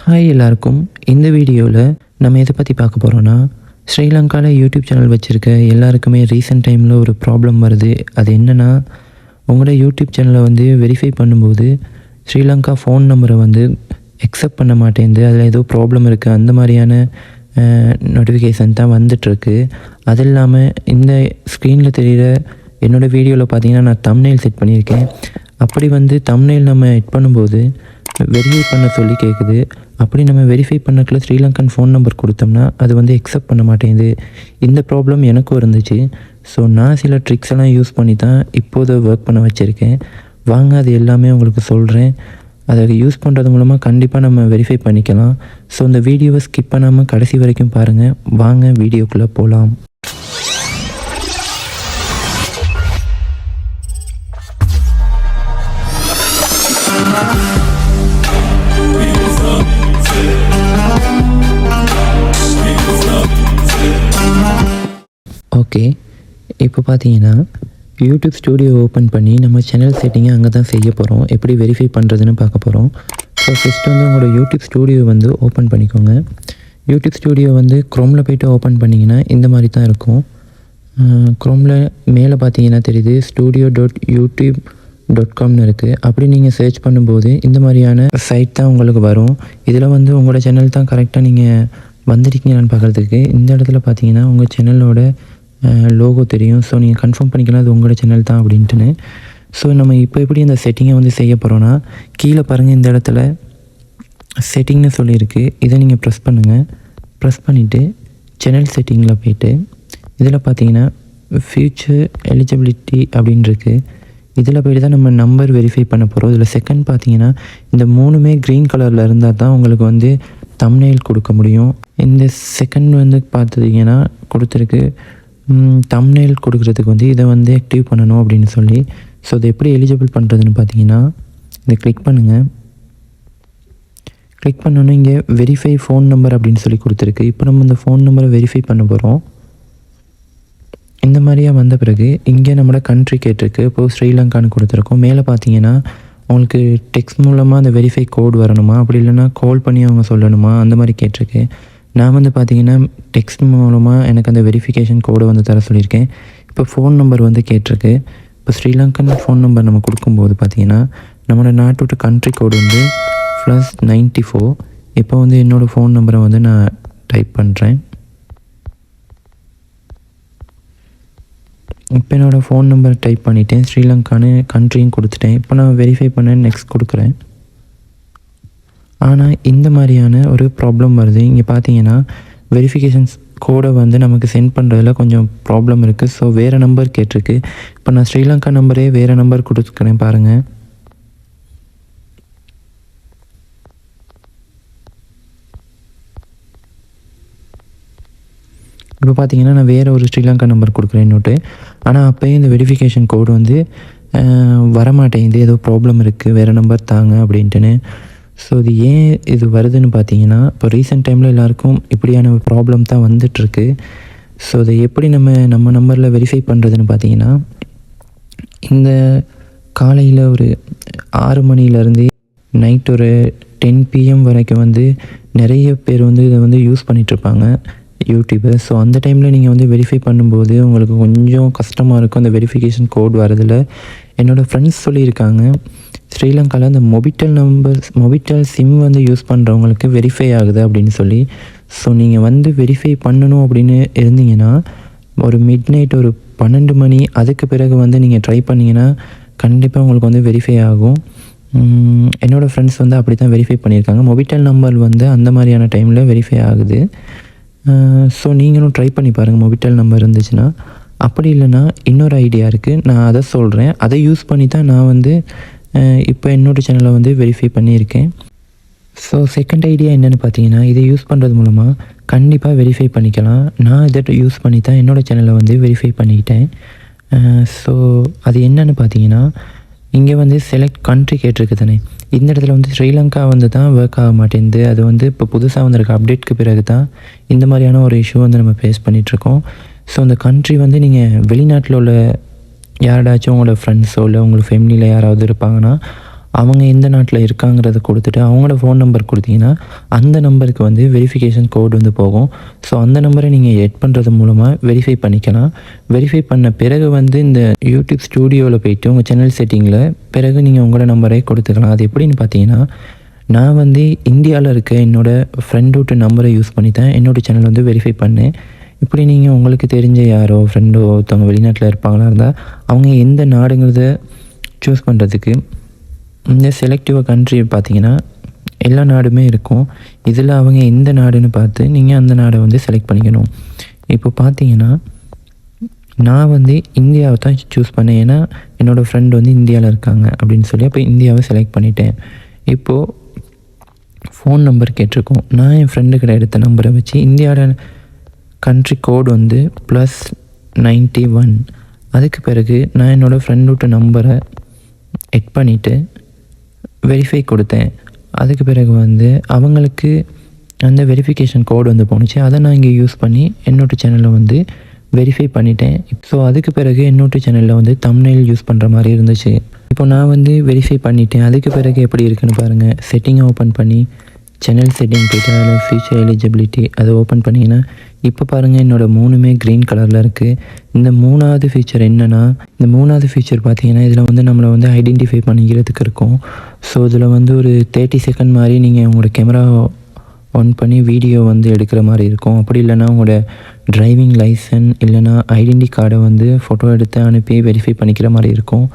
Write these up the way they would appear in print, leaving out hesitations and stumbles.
Hi எல்லாருக்கும். இந்த வீடியோவில் நம்ம எதை பற்றி பார்க்க போகிறோன்னா, ஸ்ரீலங்காவில் யூடியூப் சேனல் வச்சுருக்க எல்லாருக்குமே ரீசெண்ட் டைமில் ஒரு ப்ராப்ளம் வருது. அது என்னென்னா, உங்களோட யூடியூப் சேனலை வெரிஃபை பண்ணும்போது ஸ்ரீலங்கா ஃபோன் நம்பரை அக்செப்ட் பண்ண மாட்டேங்குது. அதில் ஏதோ ப்ராப்ளம் இருக்குது. அந்த மாதிரியான நோட்டிஃபிகேஷன் தான் வந்துட்டுருக்கு. அது இல்லாமல் இந்த ஸ்க்ரீனில் தெரிகிற என்னோடய வீடியோவில் பார்த்தீங்கன்னா, நான் தம்ப்நெயில் செட் பண்ணியிருக்கேன். அப்படி தம்ப்நெயில் நம்ம எட் பண்ணும்போது வெரிஃபை பண்ண சொல்லி கேட்குது. அப்படி நம்ம வெரிஃபை பண்ணக்குள்ள ஸ்ரீலங்கன் ஃபோன் நம்பர் கொடுத்தோம்னா அது அக்செப்ட் பண்ண மாட்டேங்குது. இந்த ப்ராப்ளம் எனக்கும் இருந்துச்சு. ஸோ நான் சில ட்ரிக்ஸ் எல்லாம் யூஸ் பண்ணி தான் இப்போது ஒர்க் பண்ண வச்சுருக்கேன். வாங்க அது எல்லாமே உங்களுக்கு சொல்கிறேன். அதை யூஸ் பண்ணுறது மூலமாக கண்டிப்பாக நம்ம வெரிஃபை பண்ணிக்கலாம். ஸோ இந்த வீடியோவை ஸ்கிப் பண்ணாமல் கடைசி வரைக்கும் பாருங்கள். வாங்க வீடியோக்குள்ளே போகலாம். ஓகே, இப்போ பார்த்தீங்கன்னா யூடியூப் ஸ்டூடியோ ஓப்பன் பண்ணி நம்ம சேனல் செட்டிங்கை அங்கே தான் செய்ய போகிறோம். எப்படி வெரிஃபை பண்ணுறதுன்னு பார்க்க போகிறோம். ஸோ ஃபஸ்ட்டு உங்களோட யூடியூப் ஸ்டூடியோ ஓப்பன் பண்ணிக்கோங்க. யூடியூப் ஸ்டூடியோ க்ரோமில் போய்ட்டு ஓப்பன் பண்ணிங்கன்னா இந்த மாதிரி தான் இருக்கும். க்ரோமில் மேலே பார்த்தீங்கன்னா தெரியுது studio.youtube.comனு இருக்குது. அப்படி நீங்கள் சர்ச் பண்ணும்போது இந்த மாதிரியான சைட் தான் உங்களுக்கு வரும். இதில் உங்களோட சேனல் தான் கரெக்டாக நீங்கள் வந்திருக்கீங்களான்னு பார்க்குறதுக்கு இந்த இடத்துல பார்த்தீங்கன்னா உங்கள் சேனலோட லோகோ தெரியும். ஸோ நீங்கள் கன்ஃபார்ம் பண்ணிக்கலாம் அது உங்களோட சேனல் தான் அப்படின்ட்டுன்னு. ஸோ நம்ம இப்போ எப்படி அந்த செட்டிங்கை செய்ய போகிறோன்னா, கீழே பாருங்கள் இந்த இடத்துல செட்டிங்னு சொல்லியிருக்கு. இதை நீங்கள் ப்ரெஸ் பண்ணுங்கள். ப்ரெஸ் பண்ணிவிட்டு சேனல் செட்டிங்கில் போய்ட்டு இதில் பார்த்தீங்கன்னா ஃபியூச்சர் எலிஜிபிலிட்டி அப்படின்னு இருக்குது. இதில் போய்ட்டு தான் நம்ம நம்பர் வெரிஃபை பண்ண போகிறோம். இதில் செகண்ட் பார்த்தீங்கன்னா இந்த மூணுமே க்ரீன் கலரில் இருந்தால் தான் உங்களுக்கு தம்ப்நெயில் கொடுக்க முடியும். இந்த செகண்ட் பார்த்துட்டிங்கன்னா கொடுத்துருக்கு தம்ப்நெயில் கொடுக்குறதுக்கு இதை ஆக்டிவ் பண்ணணும் அப்படின்னு சொல்லி. ஸோ இதை எப்படி எலிஜிபிள் பண்ணுறதுன்னு பார்த்தீங்கன்னா இதை கிளிக் பண்ணுங்கள். கிளிக் பண்ணோன்னே இங்கே வெரிஃபை ஃபோன் நம்பர் அப்படின்னு சொல்லி கொடுத்துருக்கு. இப்போ நம்ம இந்த ஃபோன் நம்பரை வெரிஃபை பண்ண போகிறோம். இந்த மாதிரியாக வந்த பிறகு இங்கே நம்மளோட கண்ட்ரி கேட்டிருக்கு. இப்போது ஸ்ரீலங்கான்னு கொடுத்துருக்கோம். மேலே பார்த்தீங்கன்னா உங்களுக்கு டெக்ஸ்ட் மூலமாக அந்த வெரிஃபை கோட் வரணுமா, அப்படி இல்லைன்னா கால் பண்ணி அவங்க சொல்லணுமா, அந்த மாதிரி கேட்டிருக்கு. நான் பார்த்தீங்கன்னா டெக்ஸ்ட் மூலமாக எனக்கு அந்த வெரிஃபிகேஷன் கோடை தர சொல்லியிருக்கேன். இப்போ ஃபோன் நம்பர் கேட்டிருக்கு. இப்போ ஸ்ரீலங்கன் ஃபோன் நம்பர் நம்ம கொடுக்கும்போது பார்த்தீங்கன்னா நம்மளோட நாட்டோட கண்ட்ரி கோடு +94. இப்போ என்னோடய ஃபோன் நம்பரை நான் டைப் பண்ணுறேன். இப்போ என்னோடய ஃபோன் நம்பர் டைப் பண்ணிவிட்டேன். ஸ்ரீலங்கான்னு கண்ட்ரியும் கொடுத்துட்டேன். இப்போ நான் வெரிஃபை பண்ண நெக்ஸ்ட் கொடுக்குறேன். ஆனால் இந்த மாதிரியான ஒரு ப்ராப்ளம் வருது. இங்கே பார்த்தீங்கன்னா வெரிஃபிகேஷன்ஸ் கோடை நமக்கு சென்ட் பண்ணுறதுல கொஞ்சம் ப்ராப்ளம் இருக்குது. ஸோ வேறு நம்பர் கேட்டிருக்கு. இப்போ நான் ஸ்ரீலங்கா நம்பரே வேறு நம்பர் கொடுத்துக்கிறேன் பாருங்கள். இப்போ பார்த்தீங்கன்னா நான் வேறு ஒரு ஸ்ரீலங்கா நம்பர் கொடுக்குறேன் நோட்டு. ஆனால் அப்போயும் இந்த வெரிஃபிகேஷன் கோடு வரமாட்டேங்குது. ஏதோ ப்ராப்ளம் இருக்குது, வேறு நம்பர் தாங்க அப்படின்ட்டுன்னு. ஸோ இது ஏன் இது வருதுன்னு பார்த்தீங்கன்னா, இப்போ ரீசெண்ட் டைமில் எல்லாேருக்கும் இப்படியான ப்ராப்ளம் தான் வந்துட்டுருக்கு. ஸோ இதை எப்படி நம்ம நம்பரில் வெரிஃபை பண்ணுறதுன்னு பார்த்தீங்கன்னா, இந்த காலையில் ஒரு 6 மணிலேருந்து நைட் ஒரு 10 PM வரைக்கும் நிறைய பேர் இதை யூஸ் பண்ணிகிட்ருப்பாங்க யூடியூபை. ஸோ அந்த டைமில் நீங்கள் வெரிஃபை பண்ணும்போது உங்களுக்கு கொஞ்சம் கஷ்டமாக இருக்கும் அந்த வெரிஃபிகேஷன் கோட் வரதில். என்னோடய ஃப்ரெண்ட்ஸ் சொல்லியிருக்காங்க, ஸ்ரீலங்காவில் அந்த மொபிட்டல் சிம் யூஸ் பண்ணுறவங்களுக்கு வெரிஃபை ஆகுது அப்படின்னு சொல்லி. ஸோ நீங்கள் வெரிஃபை பண்ணணும் அப்படின்னு இருந்தீங்கன்னா ஒரு மிட் நைட் ஒரு 12 மணி அதுக்கு பிறகு நீங்கள் ட்ரை பண்ணிங்கன்னா கண்டிப்பாக உங்களுக்கு வெரிஃபை ஆகும். என்னோடய ஃப்ரெண்ட்ஸ் அப்படி தான் வெரிஃபை பண்ணியிருக்காங்க. மொபிட்டல் நம்பர் அந்த மாதிரியான டைமில் வெரிஃபை ஆகுது. ஸோ நீங்களும் ட்ரை பண்ணி பாருங்கள் மொபிட்டல் நம்பர் இருந்துச்சுன்னா. அப்படி இல்லைன்னா இன்னொரு ஐடியா இருக்குது, நான் அதை சொல்கிறேன். அதை யூஸ் பண்ணி தான் நான் இப்போ என்னோடய சேனலை வெரிஃபை பண்ணியிருக்கேன். ஸோ செகண்ட் ஐடியா என்னென்னு பார்த்தீங்கன்னா, இதை யூஸ் பண்ணுறது மூலமாக கண்டிப்பாக வெரிஃபை பண்ணிக்கலாம். நான் இதை யூஸ் பண்ணி தான் என்னோடய சேனலை வெரிஃபை பண்ணிக்கிட்டேன். ஸோ அது என்னென்னு பார்த்தீங்கன்னா, இங்கே செலக்ட் கண்ட்ரி கேட்டிருக்கு தானே, இந்த இடத்துல ஸ்ரீலங்கா தான் ஒர்க் ஆக மாட்டேங்குது. அது இப்போ புதுசாக வந்திருக்க அப்டேட்க்கு பிறகு தான் இந்த மாதிரியான ஒரு இஷ்யூ நம்ம ஃபேஸ் பண்ணிகிட்ருக்கோம். ஸோ அந்த கண்ட்ரி நீங்கள் வெளிநாட்டில் உள்ள யாராச்சும் உங்களோட ஃப்ரெண்ட்ஸோ இல்லை உங்களோட ஃபேமிலியில் யாராவது இருப்பாங்கன்னா அவங்க எந்த நாட்டில் இருக்காங்கிறத கொடுத்துட்டு அவங்களோட ஃபோன் நம்பர் கொடுத்தீங்கன்னா அந்த நம்பருக்கு வந்து வெரிஃபிகேஷன் கோடு வந்து போகும். ஸோ அந்த நம்பரை நீங்கள் எட் பண்ணுறது மூலமாக வெரிஃபை பண்ணிக்கலாம். வெரிஃபை பண்ண பிறகு வந்து இந்த யூடியூப் ஸ்டூடியோவில் போய்ட்டு உங்கள் சேனல் செட்டிங்கில் பிறகு நீங்கள் உங்களோட நம்பரே கொடுத்துக்கலாம். அது எப்படின்னு பார்த்தீங்கன்னா, நான் வந்து இந்தியாவில் இருக்க என்னோடய ஃப்ரெண்டோட நம்பரை யூஸ் பண்ணி தான் என்னோடய சேனல் வந்து வெரிஃபை பண்ணேன். இப்படி நீங்கள் உங்களுக்கு தெரிஞ்ச யாரோ ஃப்ரெண்டோ ஒருத்தவங்க வெளிநாட்டில் இருப்பாங்களா இருந்தால் அவங்க எந்த நாடுங்கிறத சூஸ் பண்ணுறதுக்கு இந்த செலக்டிவ் கண்ட்ரி பார்த்தீங்கன்னா எல்லா நாடுமே இருக்கும். இதில் அவங்க எந்த நாடுன்னு பார்த்து நீங்கள் அந்த நாடை வந்து செலக்ட் பண்ணிக்கணும். இப்போ பார்த்தீங்கன்னா நான் வந்து இந்தியாவை தான் சூஸ் பண்ணேன். ஏன்னா என்னோடய ஃப்ரெண்டு வந்து இந்தியாவில் இருக்காங்க அப்படின்னு சொல்லி அப்போ இந்தியாவை செலக்ட் பண்ணிட்டேன். இப்போது ஃபோன் நம்பர் கேட்டிருக்கோம். நான் என் ஃப்ரெண்டுக்கிட்ட எடுத்த நம்பரை வச்சு இந்தியாவோட கண்ட்ரி கோடு வந்து +91. அதுக்கு பிறகு நான் என்னோடய ஃப்ரெண்டோட நம்பரை எட் பண்ணிவிட்டு வெரிஃபை கொடுத்தேன். அதுக்கு பிறகு வந்து அவங்களுக்கு அந்த வெரிஃபிகேஷன் கோடு வந்து போணுச்சு. அதை நான் இங்கே யூஸ் பண்ணி என்னோடய சேனலில் வந்து வெரிஃபை பண்ணிட்டேன். ஸோ அதுக்கு பிறகு என்னோடய சேனலில் வந்து தம்ப்நெயில் யூஸ் பண்ணுற மாதிரி இருந்துச்சு. இப்போ நான் வந்து வெரிஃபை பண்ணிட்டேன். அதுக்கு பிறகு எப்படி இருக்குன்னு பாருங்கள். செட்டிங்கை ஓப்பன் பண்ணி சேனல் செட்டிங் போய்ட்டு அதில் ஃபியூச்சர் எலிஜிபிலிட்டி அதை ஓப்பன் பண்ணிங்கன்னா இப்போ பாருங்கள் என்னோடய 3மே க்ரீன் கலரில் இருக்குது. இந்த 3வது ஃபீச்சர் என்னென்னா, இந்த 3வது ஃபீச்சர் பார்த்தீங்கன்னா இதில் வந்து நம்மளை வந்து ஐடென்டிஃபை பண்ணிக்கிறதுக்கு இருக்கும். ஸோ இதில் வந்து ஒரு 30 செகண்ட் மாதிரி நீங்கள் உங்களோட கேமரா ஆன் பண்ணி வீடியோ வந்து எடுக்கிற மாதிரி இருக்கும். அப்படி இல்லைனா உங்களோட டிரைவிங் லைசன்ஸ் இல்லைனா ஐடென்டி கார்டை வந்து ஃபோட்டோ எடுத்து அனுப்பி வெரிஃபை பண்ணிக்கிற மாதிரி இருக்கும்.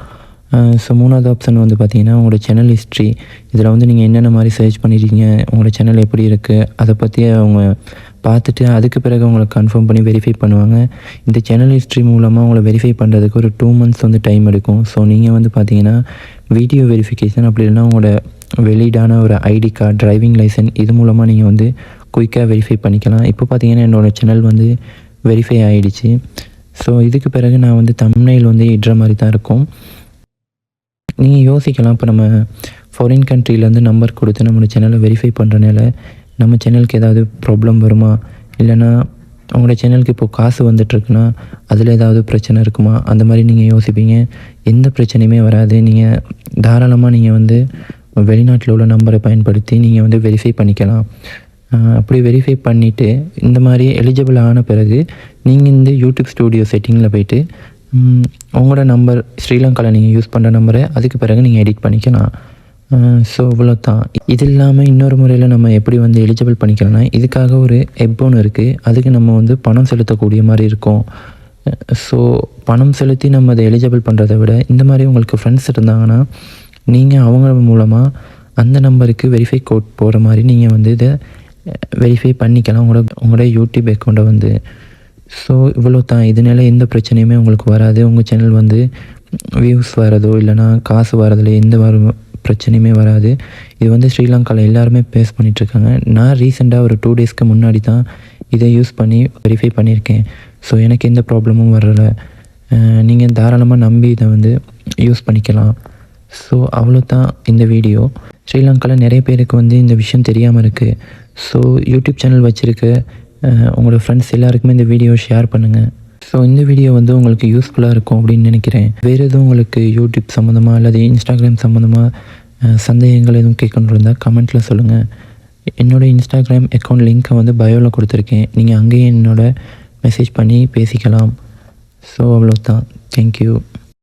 ஸோ 3வது ஆப்ஷன் வந்து பார்த்தீங்கன்னா உங்களோட சேனல் ஹிஸ்ட்ரி. இதில் வந்து நீங்கள் என்னென்ன மாதிரி சர்ச் பண்ணியிருக்கீங்க, உங்களோட சேனல் எப்படி இருக்குது அதை பற்றி அவங்க பார்த்துட்டு அதுக்கு பிறகு உங்களை கன்ஃபார்ம் பண்ணி வெரிஃபை பண்ணுவாங்க. இந்த சேனல் ஹிஸ்ட்ரி மூலமாக உங்களை வெரிஃபை பண்ணுறதுக்கு ஒரு 2 months வந்து டைம் எடுக்கும். ஸோ நீங்கள் வந்து பார்த்தீங்கன்னா வீடியோ வெரிஃபிகேஷன் அப்படி இல்லைனா உங்களோட வெளியிடான ஒரு ஐடி கார்டு, டிரைவிங் லைசன்ஸ் இது மூலமாக நீங்கள் வந்து குயிக்காக வெரிஃபை பண்ணிக்கலாம். இப்போ பார்த்தீங்கன்னா என்னோடய சேனல் வந்து வெரிஃபை ஆகிடுச்சு. ஸோ இதுக்கு பிறகு நான் வந்து தம்ப்நெயில் வந்து இடுற மாதிரி தான் இருக்கும். நீங்கள் யோசிக்கலாம், இப்போ நம்ம ஃபாரின் கண்ட்ரிலேருந்து நம்பர் கொடுத்து நம்மளோட சேனலை வெரிஃபை பண்ணுறனால நம்ம சேனலுக்கு ஏதாவது ப்ராப்ளம் வருமா, இல்லைனா உங்களோட சேனலுக்கு இப்போது காசு வந்துட்டுருக்குன்னா அதில் ஏதாவது பிரச்சனை இருக்குமா, அந்த மாதிரி நீங்கள் யோசிப்பீங்க. எந்த பிரச்சனையுமே வராது. நீங்கள் தாராளமாக நீங்கள் வந்து வெளிநாட்டில் உள்ள நம்பரை பயன்படுத்தி நீங்கள் வந்து வெரிஃபை பண்ணிக்கலாம். அப்படி வெரிஃபை பண்ணிவிட்டு இந்த மாதிரி எலிஜிபிள் ஆன பிறகு நீங்கள் இந்த யூடியூப் ஸ்டூடியோ செட்டிங்கில் போய்ட்டு உங்களோட நம்பர் ஸ்ரீலங்காவில் நீங்கள் யூஸ் பண்ணுற நம்பரை அதுக்கு பிறகு நீங்கள் எடிட் பண்ணிக்கலாம். ஸோ இவ்வளோ தான். இது இல்லாமல் இன்னொரு முறையில் நம்ம எப்படி வந்து எலிஜிபிள் பண்ணிக்கலாம்னா, இதுக்காக ஒரு ஆப் ஒன்று இருக்குது. அதுக்கு நம்ம வந்து பணம் செலுத்தக்கூடிய மாதிரி இருக்கும். ஸோ பணம் செலுத்தி நம்ம அதை எலிஜிபிள் பண்ணுறதை விட இந்த மாதிரி உங்களுக்கு ஃப்ரெண்ட்ஸ் இருந்தாங்கன்னா நீங்கள் அவங்க மூலமாக அந்த நம்பருக்கு வெரிஃபை கோட் போகிற மாதிரி நீங்கள் வந்து இதை வெரிஃபை பண்ணிக்கலாம் உங்களோட யூடியூப் அக்கௌண்ட்டை வந்து. ஸோ இவ்வளோ தான். இதனால எந்த பிரச்சனையுமே உங்களுக்கு வராது. உங்கள் சேனல் வந்து வியூஸ் வரதோ இல்லைனா காசு வரதில் எந்த பிரச்சனையுமே வராது. இது வந்து ஸ்ரீலங்காவில் எல்லாருமே ஃபேஸ் பண்ணிகிட்ருக்காங்க. நான் ரீசெண்டாக ஒரு 2 daysக்கு முன்னாடி தான் இதை யூஸ் பண்ணி வெரிஃபை பண்ணியிருக்கேன். ஸோ எனக்கு எந்த ப்ராப்ளமும் வரலை. நீங்கள் தாராளமாக நம்பி இதை வந்து யூஸ் பண்ணிக்கலாம். ஸோ அவ்வளோ தான் இந்த வீடியோ. ஸ்ரீலங்காவில் நிறைய பேருக்கு வந்து இந்த விஷயம் தெரியாமல் இருக்குது. ஸோ யூடியூப் சேனல் வச்சுருக்க உங்களோட ஃப்ரெண்ட்ஸ் எல்லாருக்குமே இந்த வீடியோ ஷேர் பண்ணுங்கள். ஸோ இந்த வீடியோ வந்து உங்களுக்கு யூஸ்ஃபுல்லாக இருக்கும் அப்படின்னு நினைக்கிறேன். வேறு எதுவும் உங்களுக்கு யூடியூப் சம்மந்தமாக அல்லது இன்ஸ்டாகிராம் சம்மந்தமாக சந்தேகங்கள் எதுவும் கேட்கணும் இருந்தால் கமெண்ட்டில் சொல்லுங்கள். என்னோடய இன்ஸ்டாகிராம் அக்கௌண்ட் லிங்க்கை வந்து பயோவில் கொடுத்துருக்கேன். நீங்கள் அங்கேயே என்னோட மெசேஜ் பண்ணி பேசிக்கலாம். ஸோ அவ்வளோ தான். தேங்க்யூ.